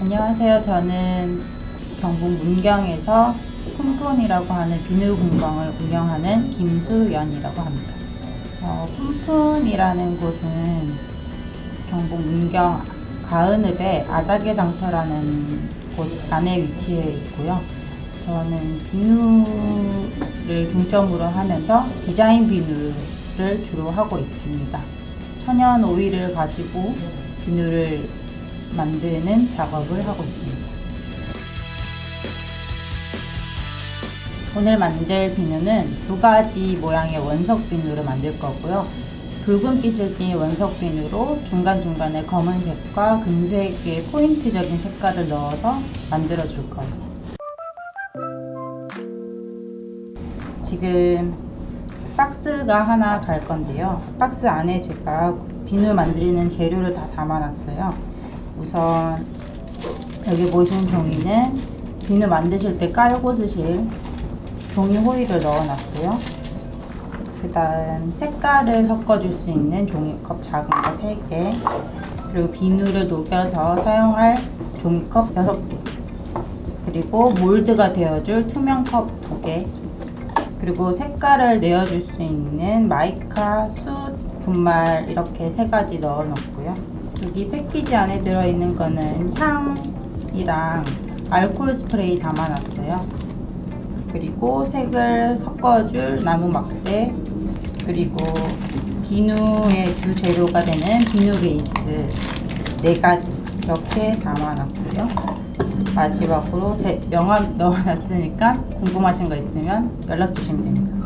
안녕하세요. 저는 경북 문경에서 푼푼이라고 하는 비누 공방을 운영하는 김수연이라고 합니다. 푼푼이라는 곳은 경북 문경 가은읍의 아자개 장터라는 곳 안에 위치해 있고요. 저는 비누를 중점으로 하면서 디자인 비누를 주로 하고 있습니다. 천연 오일을 가지고 비누를 만드는 작업을 하고 있습니다. 오늘 만들 비누는 두 가지 모양의 원석 비누를 만들 거고요. 붉은빛을 띤 원석 비누로 중간중간에 검은색과 금색의 포인트적인 색깔을 넣어서 만들어 줄 거예요. 지금 박스가 하나 갈 건데요. 박스 안에 제가 비누 만드는 재료를 다 담아놨어요. 우선 여기 보시는 종이는 비누 만드실 때 깔고 쓰실 종이 호일을 넣어놨고요. 그 다음 색깔을 섞어줄 수 있는 종이컵 작은 거 3개, 그리고 비누를 녹여서 사용할 종이컵 6개, 그리고 몰드가 되어줄 투명 컵 2개, 그리고 색깔을 내어줄 수 있는 마이카, 숯, 분말 이렇게 3가지 넣어놓고요. 여기 패키지 안에 들어있는 거는 향이랑 알코올 스프레이 담아놨어요. 그리고 색을 섞어줄 나무 막대, 그리고 비누의 주 재료가 되는 비누 베이스 4가지 이렇게 담아놨고요. 마지막으로 제 명함 넣어놨으니까 궁금하신 거 있으면 연락 주시면 됩니다.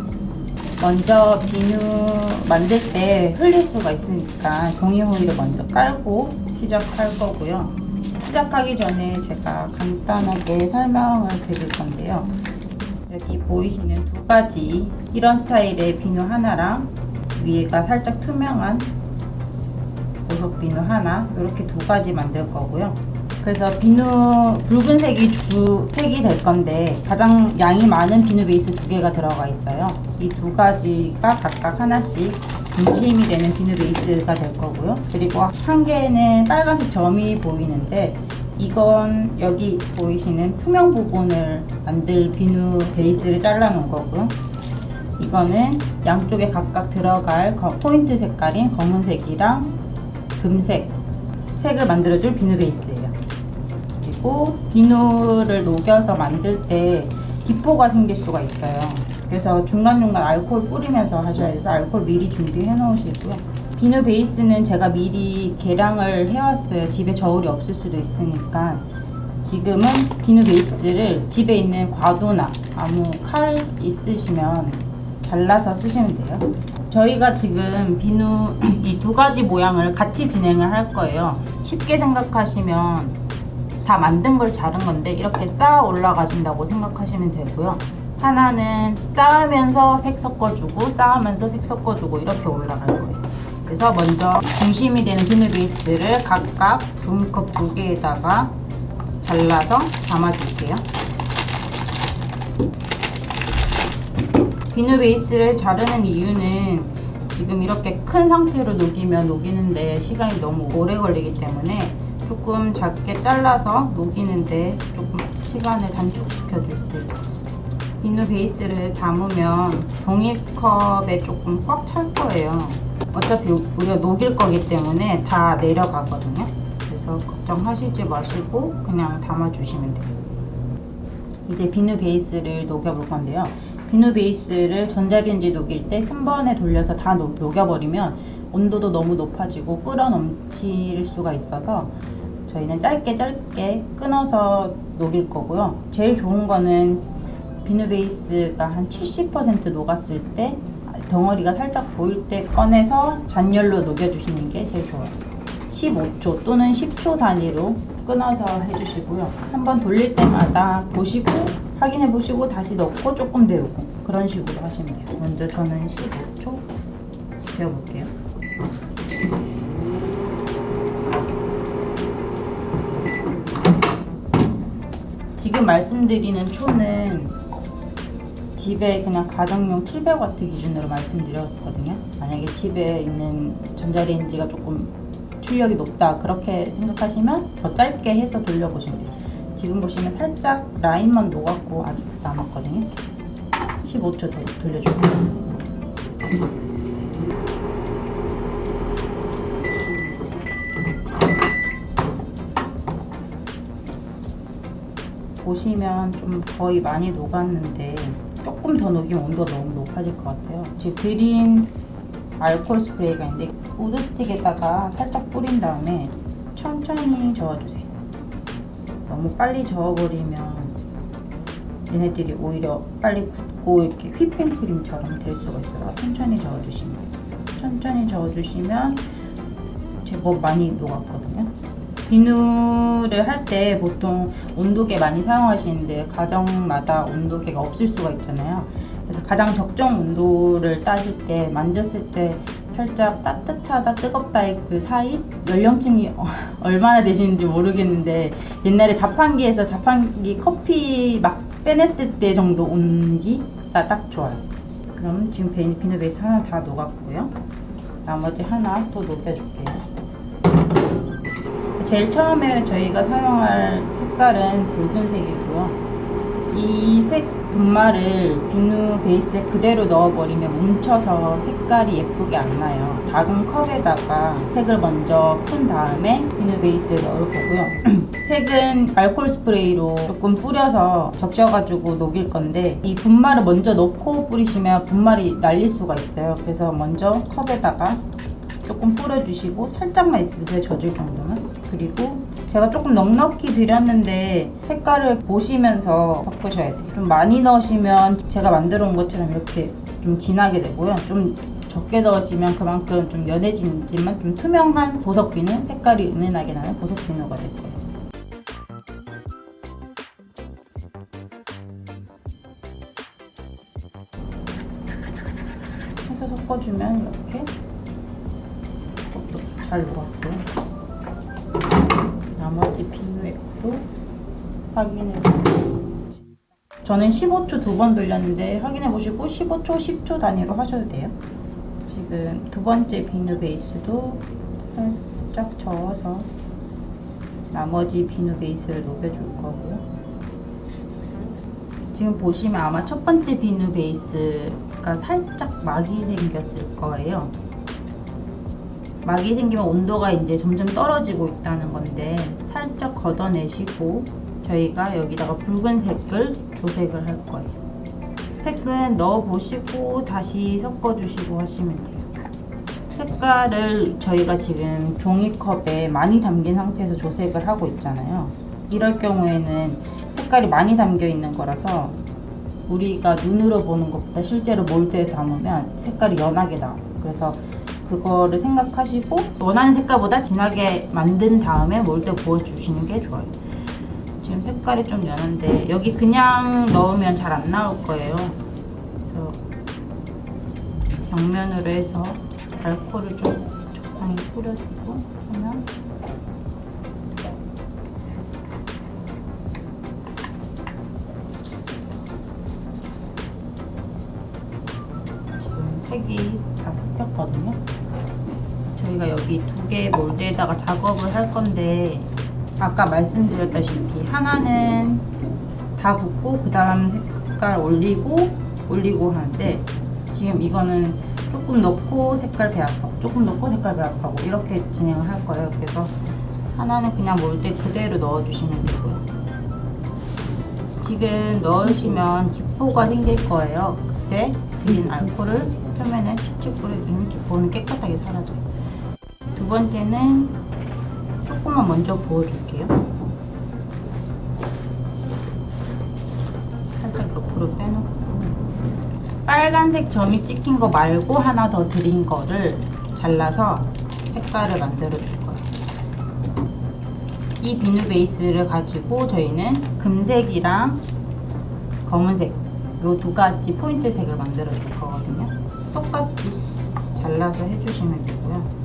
먼저 비누 만들 때 흘릴 수가 있으니까 종이 호일을 먼저 깔고 시작할 거고요. 시작하기 전에 제가 간단하게 설명을 드릴 건데요. 여기 보이시는 2가지 이런 스타일의 비누 하나랑 위에가 살짝 투명한 보석 비누 하나, 이렇게 2가지 만들 거고요. 그래서 비누 붉은색이 주 색이 될 건데 가장 양이 많은 비누 베이스 2개가 들어가 있어요. 이 2가지가 각각 하나씩 중심이 되는 비누 베이스가 될 거고요. 그리고 한 개는 빨간색 점이 보이는데 이건 여기 보이시는 투명 부분을 만들 비누 베이스를 잘라 놓은 거고요. 이거는 양쪽에 각각 들어갈 포인트 색깔인 검은색이랑 금색 색을 만들어줄 비누 베이스예요. 그리고 비누를 녹여서 만들 때 기포가 생길 수가 있어요. 그래서 중간중간 알코올 뿌리면서 하셔야 돼서 알코올 미리 준비해 놓으시고요. 비누 베이스는 제가 미리 계량을 해왔어요. 집에 저울이 없을 수도 있으니까. 지금은 비누 베이스를 집에 있는 과도나 아무 칼 있으시면 잘라서 쓰시면 돼요. 저희가 지금 비누 이 2가지 모양을 같이 진행을 할 거예요. 쉽게 생각하시면 다 만든 걸 자른 건데 이렇게 쌓아 올라가신다고 생각하시면 되고요. 하나는 쌓으면서 색 섞어주고 쌓으면서 색 섞어주고 이렇게 올라갈 거예요. 그래서 먼저 중심이 되는 비누 베이스를 각각 종이컵 2개에다가 잘라서 담아줄게요. 비누 베이스를 자르는 이유는 지금 이렇게 큰 상태로 녹이면 녹이는데 시간이 너무 오래 걸리기 때문에 조금 작게 잘라서 녹이는데 조금 시간을 단축시켜 줄 수 있어요. 비누 베이스를 담으면 종이컵에 조금 꽉 찰 거예요. 어차피 우리가 녹일 거기 때문에 다 내려가거든요. 그래서 걱정하시지 마시고 그냥 담아 주시면 돼요. 이제 비누 베이스를 녹여 볼 건데요. 비누 베이스를 전자레인지 녹일 때 한 번에 돌려서 다 녹여버리면 온도도 너무 높아지고 끓어 넘칠 수가 있어서 저희는 짧게 끊어서 녹일 거고요. 제일 좋은 거는 비누 베이스가 한 70% 녹았을 때 덩어리가 살짝 보일 때 꺼내서 잔열로 녹여주시는 게 제일 좋아요. 15초 또는 10초 단위로 끊어서 해주시고요. 한번 돌릴 때마다 보시고 확인해 보시고 다시 넣고 조금 데우고 그런 식으로 하시면 돼요. 먼저 저는 15초 데워볼게요. 지금 말씀드리는 초는 집에 그냥 가정용 700W 기준으로 말씀드렸거든요. 만약에 집에 있는 전자레인지가 조금 기술력이 높다 그렇게 생각하시면 더 짧게 해서 돌려보시면 돼요. 지금 보시면 살짝 라인만 녹았고 아직 남았거든요. 15초 더 돌려줄게요. 보시면 좀 거의 많이 녹았는데 조금 더 녹이면 온도가 너무 높아질 것 같아요. 지금 그린 알코올 스프레이가 있는데 우드 스틱에다가 살짝 뿌린 다음에 천천히 저어주세요. 너무 빨리 저어버리면 얘네들이 오히려 빨리 굳고 이렇게 휘핑크림처럼 될 수가 있어서 천천히 저어주시면 제법 많이 녹았거든요. 비누를 할 때 보통 온도계 많이 사용하시는데 가정마다 온도계가 없을 수가 있잖아요. 그래서 가장 적정 온도를 따질 때 만졌을 때 살짝 따뜻하다 뜨겁다의 그 사이 연령층이 얼마나 되시는지 모르겠는데 옛날에 자판기에서 자판기 커피 막 빼냈을 때 정도 온기가 딱 좋아요. 그럼 지금 비누 베이스 하나 다 녹았고요. 나머지 하나 또 녹여줄게요. 제일 처음에 저희가 사용할 색깔은 붉은색이고요. 이 색 분말을 비누 베이스에 그대로 넣어버리면 뭉쳐서 색깔이 예쁘게 안 나요. 작은 컵에다가 색을 먼저 푼 다음에 비누 베이스에 넣을 거고요. 색은 알코올 스프레이로 조금 뿌려서 적셔가지고 녹일 건데 이 분말을 먼저 넣고 뿌리시면 분말이 날릴 수가 있어요. 그래서 먼저 컵에다가 조금 뿌려주시고 살짝만 있으세요. 젖을 정도는. 그리고 제가 조금 넉넉히 드렸는데 색깔을 보시면서 섞으셔야 돼요. 좀 많이 넣으시면 제가 만들어 온 것처럼 이렇게 좀 진하게 되고요. 좀 적게 넣으시면 그만큼 좀 연해지지만 좀 투명한 보석 비누, 색깔이 은은하게 나는 보석 비누가 될 거예요. 해서 섞어주면 이렇게 잘 녹았고요. 나머지 비누액도 확인해보세요. 저는 15초 2번 돌렸는데 확인해보시고 15초, 10초 단위로 하셔도 돼요. 지금 두 번째 비누 베이스도 살짝 저어서 나머지 비누 베이스를 녹여줄 거고요. 지금 보시면 아마 첫 번째 비누 베이스가 살짝 막이 생겼을 거예요. 막이 생기면 온도가 이제 점점 떨어지고 있다는 건데 살짝 걷어내시고 저희가 여기다가 붉은색을 도색을 할 거예요. 색은 넣어보시고 다시 섞어주시고 하시면 돼요. 색깔을 저희가 지금 종이컵에 많이 담긴 상태에서 조색을 하고 있잖아요. 이럴 경우에는 색깔이 많이 담겨 있는 거라서 우리가 눈으로 보는 것보다 실제로 몰드에 담으면 색깔이 연하게 나와요. 그래서 그거를 생각하시고 원하는 색깔보다 진하게 만든 다음에 몰드에 부어주시는 게 좋아요. 지금 색깔이 좀 연한데 여기 그냥 넣으면 잘 안 나올 거예요. 그래서 벽면으로 해서 알코올을 좀 적당히 뿌려주고 하면 지금 색이 다 섞였거든요. 저희가 여기 두 개 몰드에다가 작업을 할 건데 아까 말씀드렸다시피 하나는 다 붓고 그 다음 색깔 올리고 하는데 지금 이거는 조금 넣고 색깔 배합하고 조금 넣고 색깔 배합하고 이렇게 진행을 할 거예요. 그래서 하나는 그냥 몰드에 그대로 넣어주시면 되고요. 지금 넣으시면 기포가 생길 거예요. 그때 그린 알코올을 표면에 칙칙 뿌려주면 기포는 깨끗하게 사라져요. 두 번째는 조금만 먼저 부어줄게요. 살짝 옆으로 빼놓고 빨간색 점이 찍힌 거 말고 하나 더 드린 거를 잘라서 색깔을 만들어 줄 거예요. 이 비누 베이스를 가지고 저희는 금색이랑 검은색 요 두 가지 포인트 색을 만들어 줄 거거든요. 똑같이 잘라서 해주시면 되고요.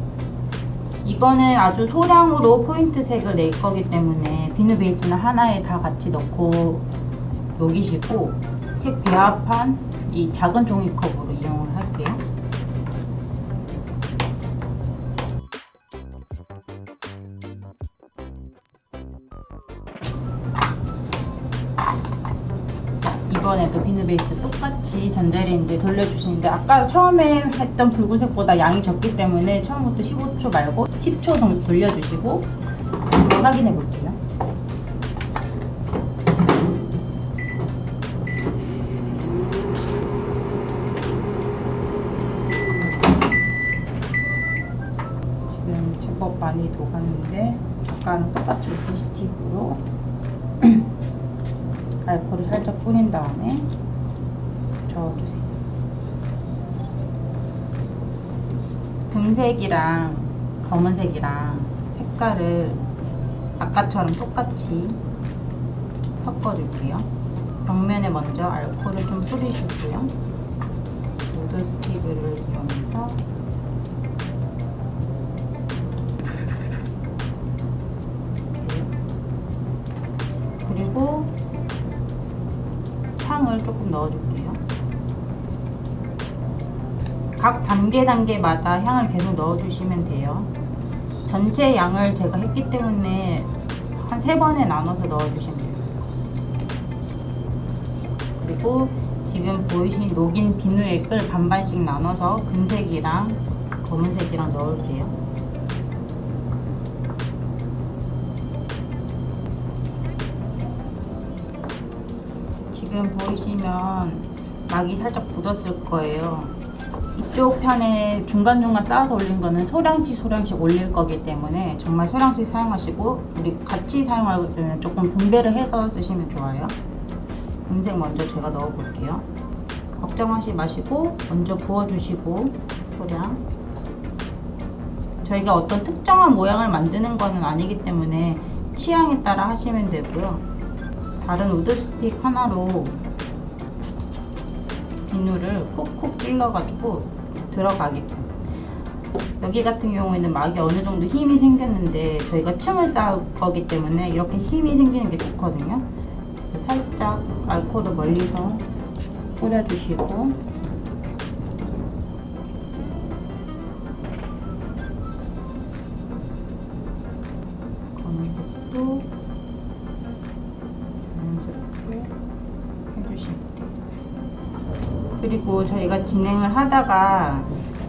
이거는 아주 소량으로 포인트 색을 낼 거기 때문에 비누 베이스는 하나에 다 같이 넣고 녹이시고 색 배합한 이 작은 종이컵으로 이용을 할게요. 이번에도 비누 베이스 똑같이 전자레인지에 돌려주시는데 아까 처음에 했던 붉은색보다 양이 적기 때문에 처음부터 15초 말고 10초 정도 돌려주시고 확인해 볼게요. 지금 제법 많이 녹았는데 아까는 똑같이 스틱으로 알코올을 살짝 뿌린 다음에 저어주세요. 금색이랑 검은색이랑 색깔을 아까처럼 똑같이 섞어줄게요. 벽면에 먼저 알코올을 좀 뿌리시고요. 우드 스틱을 이용해서 그리고 향을 조금 넣어줄게요. 각 단계마다 향을 계속 넣어주시면 돼요. 전체 양을 제가 했기 때문에 한 3번에 나눠서 넣어주시면 돼요. 그리고 지금 보이신 녹인 비누액을 반반씩 나눠서 금색이랑 검은색이랑 넣을게요. 지금 보이시면 막이 살짝 굳었을 거예요. 이쪽 편에 중간중간 쌓아서 올린 거는 소량씩 올릴 거기 때문에 정말 소량씩 사용하시고 우리 같이 사용할 때는 조금 분배를 해서 쓰시면 좋아요. 금색 먼저 제가 넣어 볼게요. 걱정하지 마시고 먼저 부어주시고 소량. 저희가 어떤 특정한 모양을 만드는 거는 아니기 때문에 취향에 따라 하시면 되고요. 다른 우드 스틱 하나로 비누를 콕콕 찔러가지고 들어가게끔. 여기 같은 경우에는 막이 어느 정도 힘이 생겼는데 저희가 층을 쌓을 거기 때문에 이렇게 힘이 생기는 게 좋거든요. 살짝 알코올을 멀리서 뿌려주시고 검은색도 해주시면 돼요. 그리고 저희가 진행을 하다가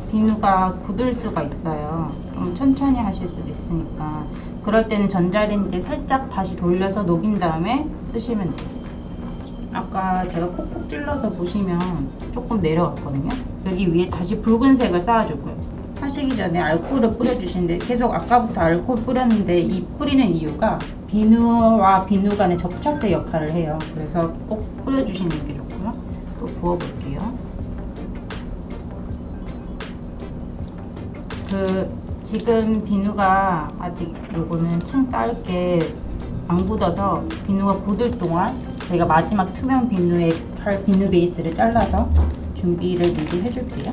비누가 굳을 수가 있어요. 좀 천천히 하실 수도 있으니까 그럴 때는 전자레인지에 살짝 다시 돌려서 녹인 다음에 쓰시면 돼요. 아까 제가 콕콕 찔러서 보시면 조금 내려왔거든요. 여기 위에 다시 붉은색을 쌓아주고요. 하시기 전에 알코올을 뿌려주시는데 계속 아까부터 알코올 뿌렸는데 이 뿌리는 이유가 비누와 비누 간의 접착제 역할을 해요. 그래서 꼭 뿌려주시는 게 좋고요. 또 부어볼게요. 지금 비누가 아직 요거는 층 쌓을 게 안 굳어서 비누가 굳을 동안 저희가 마지막 투명 비누에 할 비누 베이스를 잘라서 준비를 미리 해줄게요.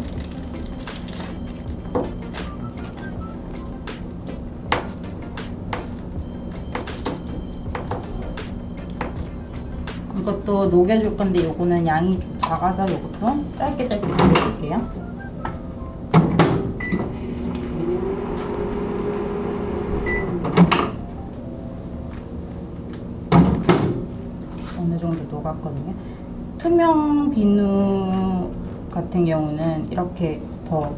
이것도 녹여줄 건데 요거는 양이 좀 작아서 요것도 짧게 녹여줄게요. 어느 정도 녹았거든요. 투명 비누 같은 경우는 이렇게 더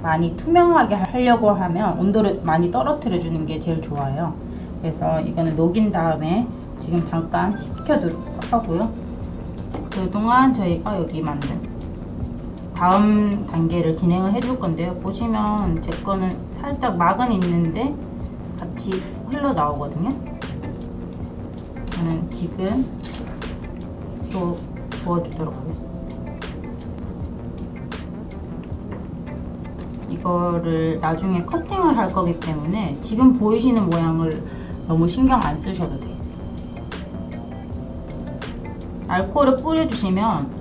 많이 투명하게 하려고 하면 온도를 많이 떨어뜨려 주는 게 제일 좋아요. 그래서 이거는 녹인 다음에 지금 잠깐 식혀두도록 하고요. 그동안 저희가 여기 만든 다음 단계를 진행을 해줄 건데요. 보시면 제 거는 살짝 막은 있는데 같이 흘러나오거든요. 저는 지금 또 부어주도록 하겠습니다. 이거를 나중에 커팅을 할 거기 때문에 지금 보이시는 모양을 너무 신경 안 쓰셔도 돼요. 알코올을 뿌려주시면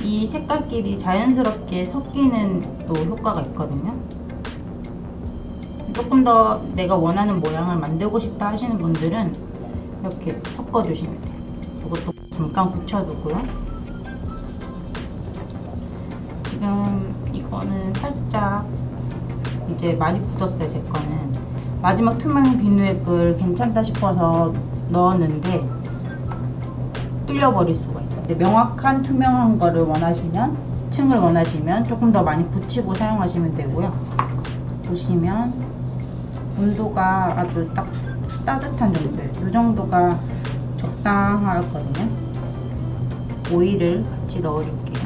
이 색깔끼리 자연스럽게 섞이는 또 효과가 있거든요. 조금 더 내가 원하는 모양을 만들고 싶다 하시는 분들은 이렇게 섞어주시면 돼요. 이것도 잠깐 굳혀두고요. 지금 이거는 살짝 이제 많이 굳었어요. 제 거는 마지막 투명 비누액을 괜찮다 싶어서 넣었는데 뚫려버릴 수가 있어요. 명확한 투명한 거를 원하시면, 층을 원하시면 조금 더 많이 붙이고 사용하시면 되고요. 보시면 온도가 아주 딱 따뜻한 정도예요. 이 정도가 적당하거든요. 오일을 같이 넣어줄게요.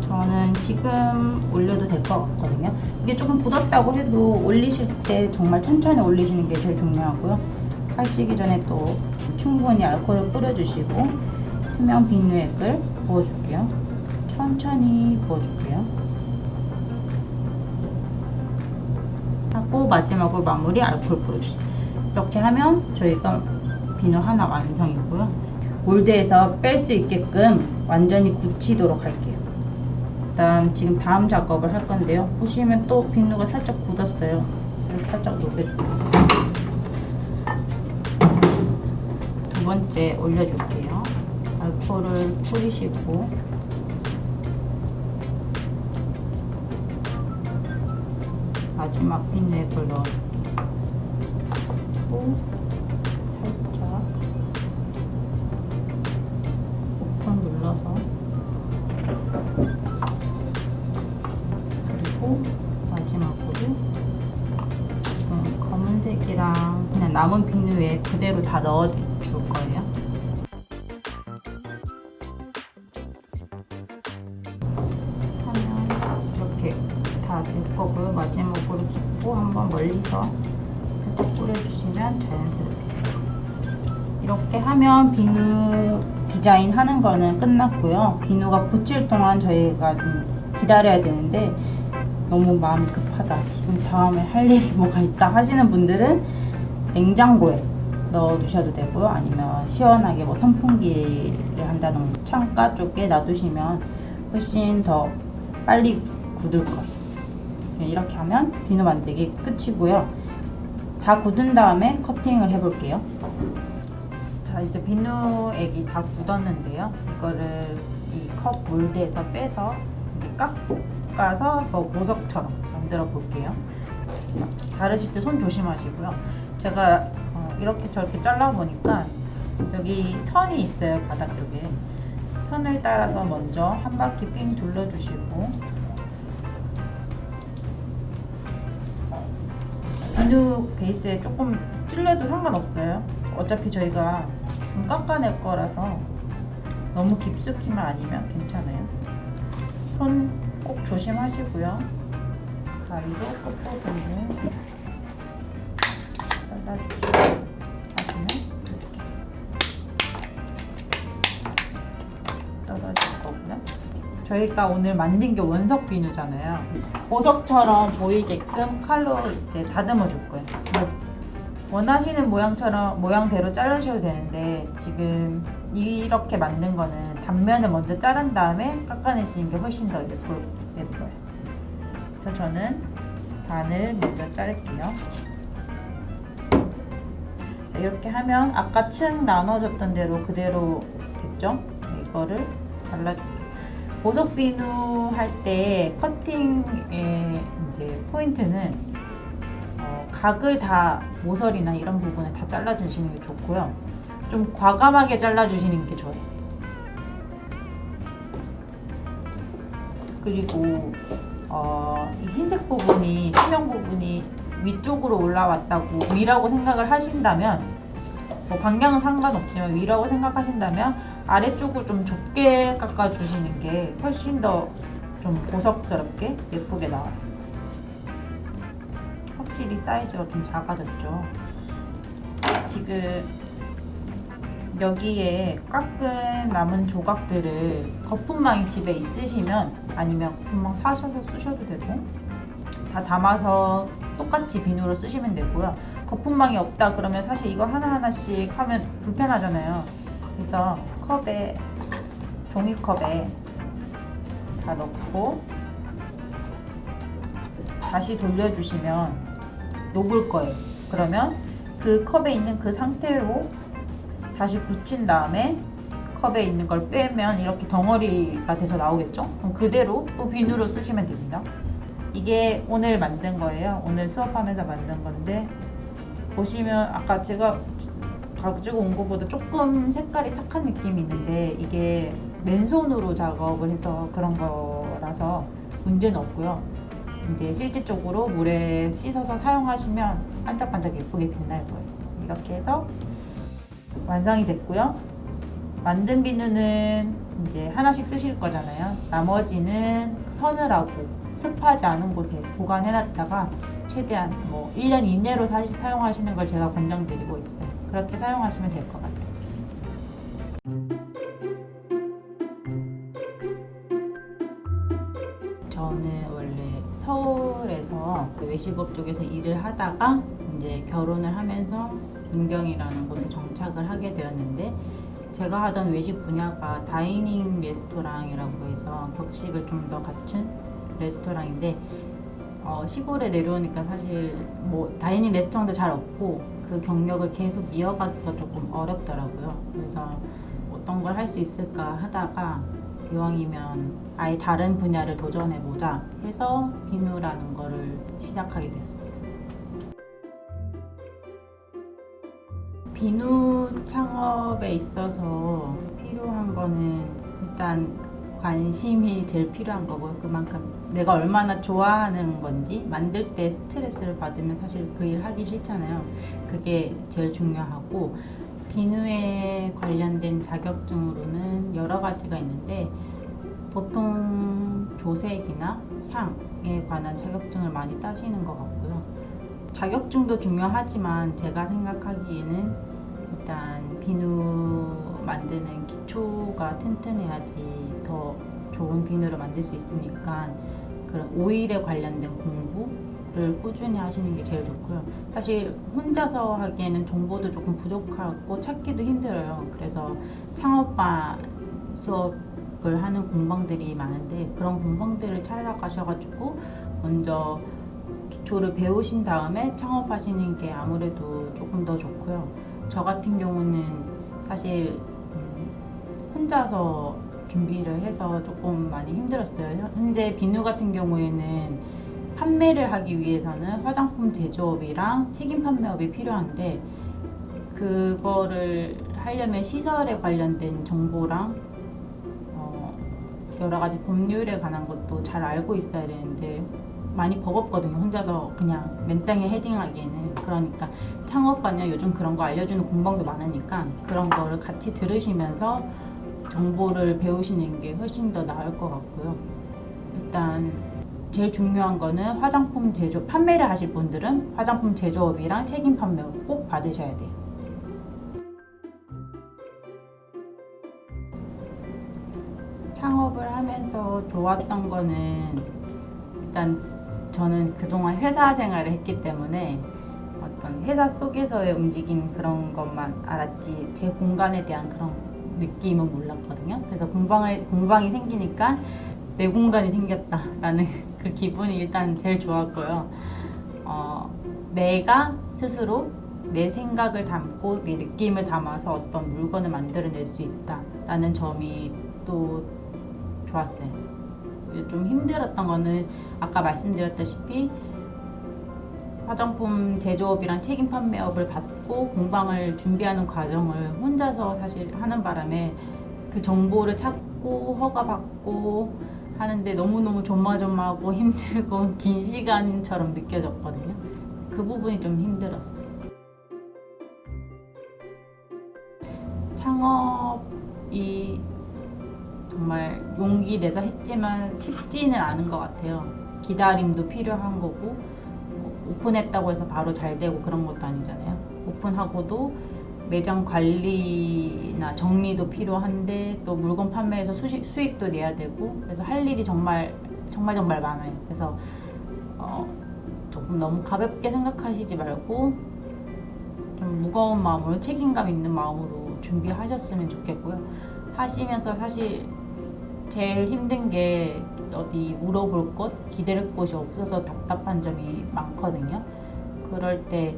저는 지금 올려도 될 것 같거든요. 이게 조금 굳었다고 해도 올리실 때 정말 천천히 올리시는 게 제일 중요하고요. 하시기 전에 또 충분히 알코올을 뿌려주시고 투명 비누액을 부어줄게요. 천천히 부어줄게요. 하고 마지막으로 마무리 알코올 뿌려주세요. 이렇게 하면 저희가 비누 하나 완성이고요. 몰드에서 뺄 수 있게끔 완전히 굳히도록 할게요. 지금 다음 작업을 할 건데요. 보시면 또 비누가 살짝 굳었어요. 살짝 녹여줄게요. 두 번째 올려줄게요. 알코올을 뿌리시고 마지막 비누액을 넣어줄게요. 살짝 꾹꾹 눌러서, 그리고 마지막으로 지금 검은색이랑 그냥 남은 비누에 그대로 다 넣어 줄 거예요. 하면 이렇게 다 될 거고요. 마지막으로 깃고 한번 멀리서 살짝 뿌려주시면 자연스럽게. 이렇게 하면 비누 디자인 하는 거는 끝났고요. 비누가 굳힐 동안 저희가 좀 기다려야 되는데 너무 마음이 급하다, 지금 다음에 할 일이 뭐가 있다 하시는 분들은 냉장고에 넣어 두셔도 되고요. 아니면 시원하게 뭐 선풍기를 한다던가 창가 쪽에 놔두시면 훨씬 더 빨리 굳을 거예요. 이렇게 하면 비누 만들기 끝이고요. 다 굳은 다음에 커팅을 해볼게요. 자, 이제 비누액이 다 굳었는데요. 이거를 이 컵 몰드에서 빼서 깎아서 더 보석처럼 만들어 볼게요. 자르실 때 손 조심하시고요. 제가 이렇게 저렇게 잘라 보니까 여기 선이 있어요. 바닥 쪽에 선을 따라서 먼저 한 바퀴 삥 둘러주시고, 비누 베이스에 조금 찔려도 상관없어요. 어차피 저희가 좀 깎아낼 거라서 너무 깊숙이만 아니면 괜찮아요. 손 꼭 조심하시고요. 가위로 끝부분을 잘라주시고 하시면 이렇게 떨어질 거고요. 저희가 오늘 만든 게 원석 비누잖아요. 보석처럼 보이게끔 칼로 이제 다듬어 줄 거예요. 원하시는 모양대로 자르셔도 되는데, 지금 이렇게 만든 거는 단면을 먼저 자른 다음에 깎아내시는 게 훨씬 더 예뻐요. 그래서 저는 반을 먼저 자를게요. 자, 이렇게 하면 아까 층 나눠졌던 대로 그대로 됐죠? 이거를 잘라줄게요. 보석 비누 할 때 커팅의 이제 포인트는 각을 다 모서리나 이런 부분을 다 잘라주시는 게 좋고요. 좀 과감하게 잘라주시는 게 좋아요. 그리고 이 흰색 부분이, 투명 부분이 위쪽으로 올라왔다고 위라고 생각을 하신다면, 뭐 방향은 상관없지만 위라고 생각하신다면 아래쪽을 좀 좁게 깎아주시는 게 훨씬 더 좀 보석스럽게 예쁘게 나와요. 확실히 사이즈가 좀 작아졌죠. 지금 여기에 깎은 남은 조각들을 거품망이 집에 있으시면, 아니면 거품망 사셔서 쓰셔도 되고, 다 담아서 똑같이 비누로 쓰시면 되고요. 거품망이 없다 그러면 사실 이거 하나하나씩 하면 불편하잖아요. 그래서 컵에, 종이컵에 다 넣고 다시 돌려주시면 녹을 거예요. 그러면 그 컵에 있는 그 상태로 다시 굳힌 다음에 컵에 있는 걸 빼면 이렇게 덩어리가 돼서 나오겠죠? 그럼 그대로 또 비누로 쓰시면 됩니다. 이게 오늘 만든 거예요. 오늘 수업하면서 만든 건데 보시면 아까 제가 가지고 온 것보다 조금 색깔이 탁한 느낌이 있는데 이게 맨손으로 작업을 해서 그런 거라서 문제는 없고요. 이제 실질적으로 물에 씻어서 사용하시면 반짝반짝 예쁘게 빛날 거예요. 이렇게 해서 완성이 됐고요. 만든 비누는 이제 하나씩 쓰실 거잖아요. 나머지는 서늘하고 습하지 않은 곳에 보관해놨다가 최대한 뭐 1년 이내로 사용하시는 걸 제가 권장드리고 있어요. 그렇게 사용하시면 될 것 같아요. 저는 원래 서울에서 외식업 쪽에서 일을 하다가 이제 결혼을 하면서 문경이라는 곳에 정착을 하게 되었는데, 제가 하던 외식 분야가 다이닝 레스토랑이라고 해서 격식을 좀 더 갖춘 레스토랑인데, 시골에 내려오니까 사실 뭐 다이닝 레스토랑도 잘 없고 그 경력을 계속 이어가기가 조금 어렵더라고요. 그래서 어떤 걸 할 수 있을까 하다가 이왕이면 아예 다른 분야를 도전해보자 해서 비누라는 거를 시작하게 됐어요. 비누 창업에 있어서 필요한 거는 일단 관심이 제일 필요한 거고요. 그만큼 내가 얼마나 좋아하는 건지, 만들 때 스트레스를 받으면 사실 그 일 하기 싫잖아요. 그게 제일 중요하고, 비누에 관련된 자격증으로는 여러 가지가 있는데 보통 조색이나 향에 관한 자격증을 많이 따시는 것 같고요. 자격증도 중요하지만 제가 생각하기에는 일단 비누 만드는 기초가 튼튼해야지 더 좋은 비누를 만들 수 있으니까 그런 오일에 관련된 공부를 꾸준히 하시는 게 제일 좋고요. 사실 혼자서 하기에는 정보도 조금 부족하고 찾기도 힘들어요. 그래서 창업반 수업을 하는 공방들이 많은데 그런 공방들을 찾아가셔가지고 먼저 기초를 배우신 다음에 창업하시는 게 아무래도 조금 더 좋고요. 저 같은 경우는 사실 혼자서 준비를 해서 조금 많이 힘들었어요. 현재 비누 같은 경우에는 판매를 하기 위해서는 화장품 제조업이랑 책임 판매업이 필요한데, 그거를 하려면 시설에 관련된 정보랑 여러 가지 법률에 관한 것도 잘 알고 있어야 되는데 많이 버겁거든요. 혼자서 그냥 맨땅에 헤딩하기에는. 그러니까 창업반이나 요즘 그런 거 알려주는 공방도 많으니까 그런 거를 같이 들으시면서 정보를 배우시는 게 훨씬 더 나을 것 같고요. 일단 제일 중요한 거는 화장품 제조, 판매를 하실 분들은 화장품 제조업이랑 책임 판매업 꼭 받으셔야 돼요. 창업을 하면서 좋았던 거는, 일단 저는 그동안 회사 생활을 했기 때문에 어떤 회사 속에서의 움직임 그런 것만 알았지 제 공간에 대한 그런 느낌은 몰랐거든요. 그래서 공방이 생기니까 내 공간이 생겼다라는 그 기분이 일단 제일 좋았고요. 내가 스스로 내 생각을 담고 내 느낌을 담아서 어떤 물건을 만들어낼 수 있다라는 점이 또 좋았어요. 좀 힘들었던 거는 아까 말씀드렸다시피 화장품 제조업이랑 책임 판매업을 받고 공방을 준비하는 과정을 혼자서 사실 하는 바람에 그 정보를 찾고 허가받고 하는데 너무너무 조마조마하고 힘들고 긴 시간처럼 느껴졌거든요. 그 부분이 좀 힘들었어요. 창업이 정말 용기 내서 했지만 쉽지는 않은 것 같아요. 기다림도 필요한 거고, 오픈했다고 해서 바로 잘 되고 그런 것도 아니잖아요. 오픈하고도 매장 관리나 정리도 필요한데 또 물건 판매해서 수익도 내야 되고, 그래서 할 일이 정말 많아요. 그래서 조금 너무 가볍게 생각하시지 말고 좀 무거운 마음으로, 책임감 있는 마음으로 준비하셨으면 좋겠고요. 하시면서 사실 제일 힘든 게 어디 물어볼 곳, 기댈 곳이 없어서 답답한 점이 많거든요. 그럴 때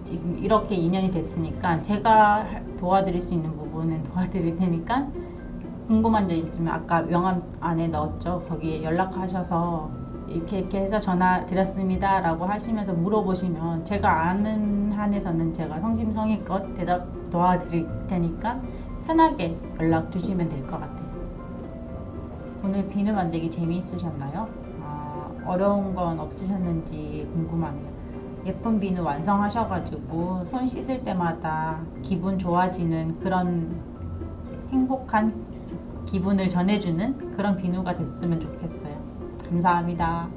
지금 이렇게 2년이 됐으니까 제가 도와드릴 수 있는 부분은 도와드릴 테니까, 궁금한 점 있으면 아까 명함 안에 넣었죠. 거기에 연락하셔서 이렇게 해서 전화 드렸습니다 라고 하시면서 물어보시면 제가 아는 한에서는 제가 성심성의껏 대답 도와드릴 테니까 편하게 연락 주시면 될 것 같아요. 오늘 비누 만들기 재미있으셨나요? 어려운 건 없으셨는지 궁금하네요. 예쁜 비누 완성하셔가지고 손 씻을 때마다 기분 좋아지는 그런 행복한 기분을 전해주는 그런 비누가 됐으면 좋겠어요. 감사합니다.